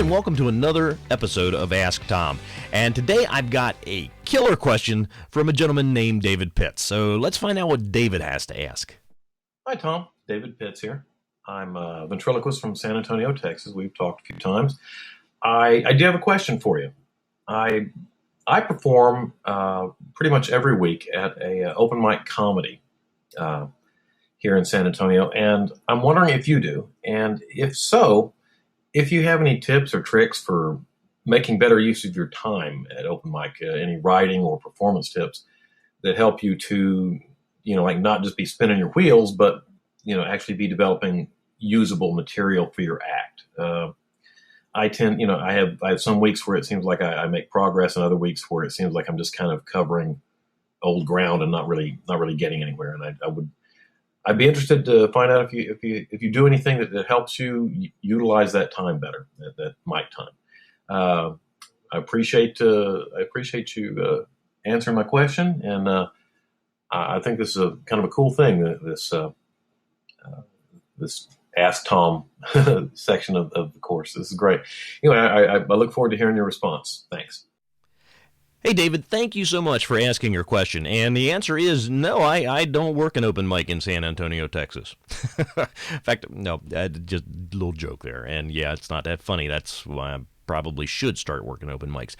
and welcome to another episode of Ask Tom. And today I've got a killer question from a gentleman named David Pitts. So let's find out what David has to ask. Hi, Tom. David Pitts here. I'm a ventriloquist from San Antonio, Texas. We've talked a few times. I do have a question for you. I perform pretty much every week at a open mic comedy here in San Antonio, and I'm wondering if you do, and if so, if you have any tips or tricks for making better use of your time at open mic, any writing or performance tips that help you to, like not just be spinning your wheels, but, actually be developing usable material for your act. I have some weeks where it seems like I make progress, and other weeks where it seems like I'm just kind of covering old ground and not really getting anywhere. And I'd be interested to find out if you do anything that helps you utilize that time better, that mic time. I appreciate you answering my question, and I think this is a kind of a cool thing. This Ask Tom section of the course. This is great. Anyway, I look forward to hearing your response. Thanks. Hey, David, thank you so much for asking your question. And the answer is no, I don't work an open mic in San Antonio, Texas. In fact, no, just a little joke there. And yeah, it's not that funny. That's why I probably should start working open mics.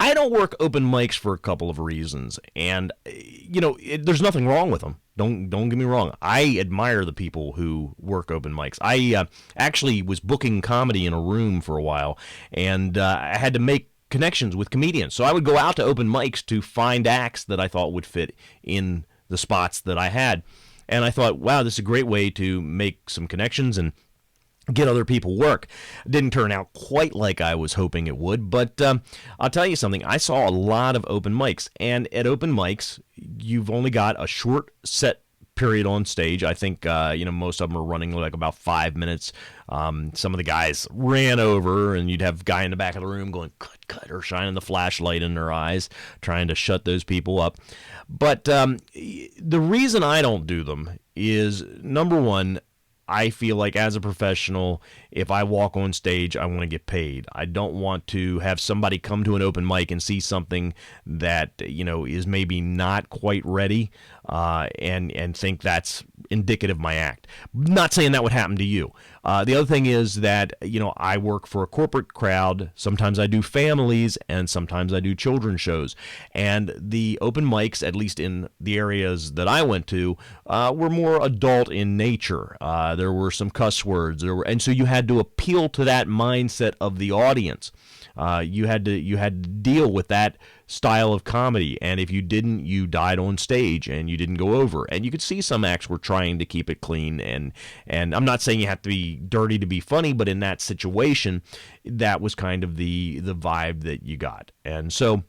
I don't work open mics for a couple of reasons. And, there's nothing wrong with them. Don't get me wrong. I admire the people who work open mics. I actually was booking comedy in a room for a while, and I had to make connections with comedians. So I would go out to open mics to find acts that I thought would fit in the spots that I had. And I thought, wow, this is a great way to make some connections and get other people work. It didn't turn out quite like I was hoping it would, but I'll tell you something. I saw a lot of open mics, and at open mics, you've only got a short set period on stage. I think, most of them are running like about 5 minutes. Some of the guys ran over, and you'd have a guy in the back of the room going, cut, or shining the flashlight in their eyes, trying to shut those people up. But the reason I don't do them is, number one, I feel like as a professional, if I walk on stage, I want to get paid. I don't want to have somebody come to an open mic and see something that, is maybe not quite ready and think that's indicative of my act. Not saying that would happen to you. The other thing is that, I work for a corporate crowd. Sometimes I do families, and sometimes I do children's shows. And the open mics, at least in the areas that I went to, were more adult in nature. There were some cuss words, and so you had to appeal to that mindset of the audience. You had to deal with that style of comedy, and if you didn't, you died on stage and you didn't go over. And you could see some acts were trying to keep it clean, and I'm not saying you have to be dirty to be funny, but in that situation, that was kind of the vibe that you got. And so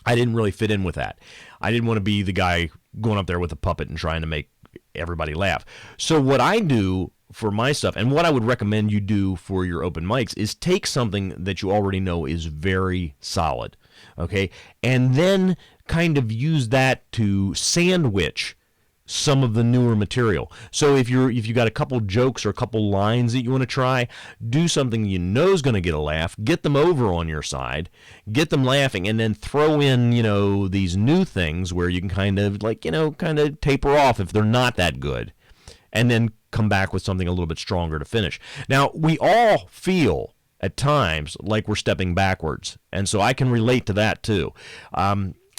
I didn't really fit in with that. I didn't want to be the guy going up there with a puppet and trying to make everybody laugh. So what I do for my stuff, and what I would recommend you do for your open mics, is take something that you already know is very solid, okay, and then kind of use that to sandwich some of the newer material. So if you got a couple jokes or a couple lines that you want to try, do something you know is going to get a laugh, get them over on your side, get them laughing, and then throw in, these new things where you can kind of taper off if they're not that good, and then come back with something a little bit stronger to finish. Now, we all feel at times like we're stepping backwards, and so I can relate to that too.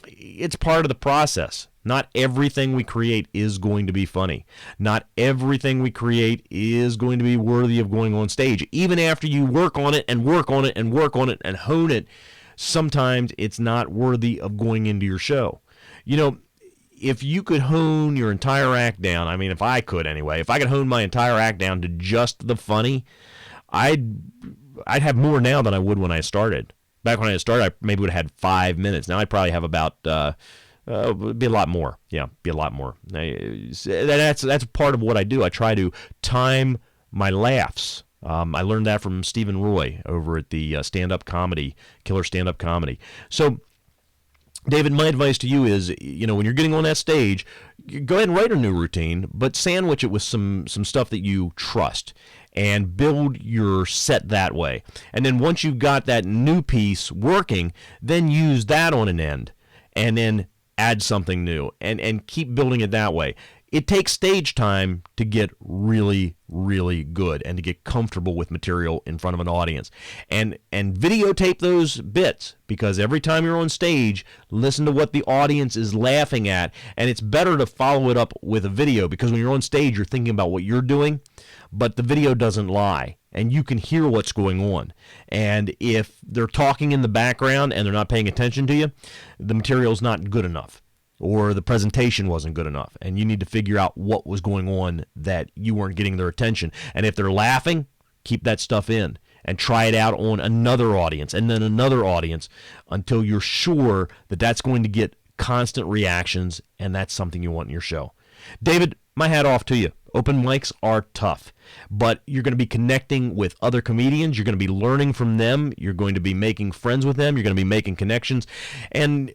It's part of the process. Not everything we create is going to be funny. Not everything we create is going to be worthy of going on stage. Even after you work on it and work on it and work on it and hone it, sometimes it's not worthy of going into your show. If you could hone your entire act down, I mean, if I could anyway, if I could hone my entire act down to just the funny, I'd have more now than I would when I started. Back when I started, I maybe would have had 5 minutes. Now I probably have about, be a lot more. Yeah, be a lot more. That's part of what I do. I try to time my laughs. I learned that from Stephen Roy over at the stand-up comedy, Killer Stand-Up Comedy. So, David, my advice to you is, when you're getting on that stage, go ahead and write a new routine, but sandwich it with some stuff that you trust. and build your set that way. And then once you've got that new piece working, then use that on an end, and then add something new, and keep building it that way. It takes stage time to get really, really good and to get comfortable with material in front of an audience. And videotape those bits, because every time you're on stage, listen to what the audience is laughing at. And it's better to follow it up with a video, because when you're on stage, you're thinking about what you're doing, but the video doesn't lie. And you can hear what's going on. And if they're talking in the background and they're not paying attention to you, the material's not good enough, or the presentation wasn't good enough, and you need to figure out what was going on that you weren't getting their attention. And if they're laughing, keep that stuff in and try it out on another audience and then another audience until you're sure that that's going to get constant reactions, and that's something you want in your show. David, my hat off to you. Open mics are tough, but you're going to be connecting with other comedians. You're going to be learning from them. You're going to be making friends with them. You're going to be making connections, and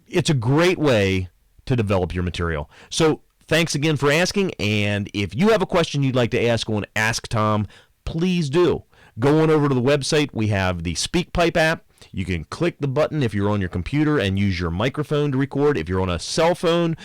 it's a great way to develop your material. So thanks again for asking, and if you have a question you'd like to ask on Ask Tom, please do. Go on over to the website. We have the SpeakPipe app. You can click the button if you're on your computer and use your microphone to record. If you're on a cell phone,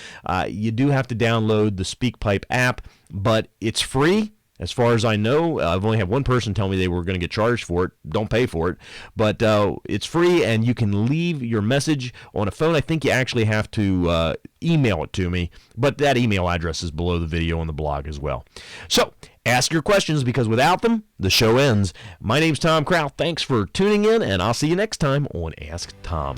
you do have to download the SpeakPipe app, but it's free. As far as I know, I've only had one person tell me they were going to get charged for it. Don't pay for it. But it's free, and you can leave your message on a phone. I think you actually have to email it to me, but that email address is below the video on the blog as well. So ask your questions, because without them, the show ends. My name's Tom Kraut. Thanks for tuning in, and I'll see you next time on Ask Tom.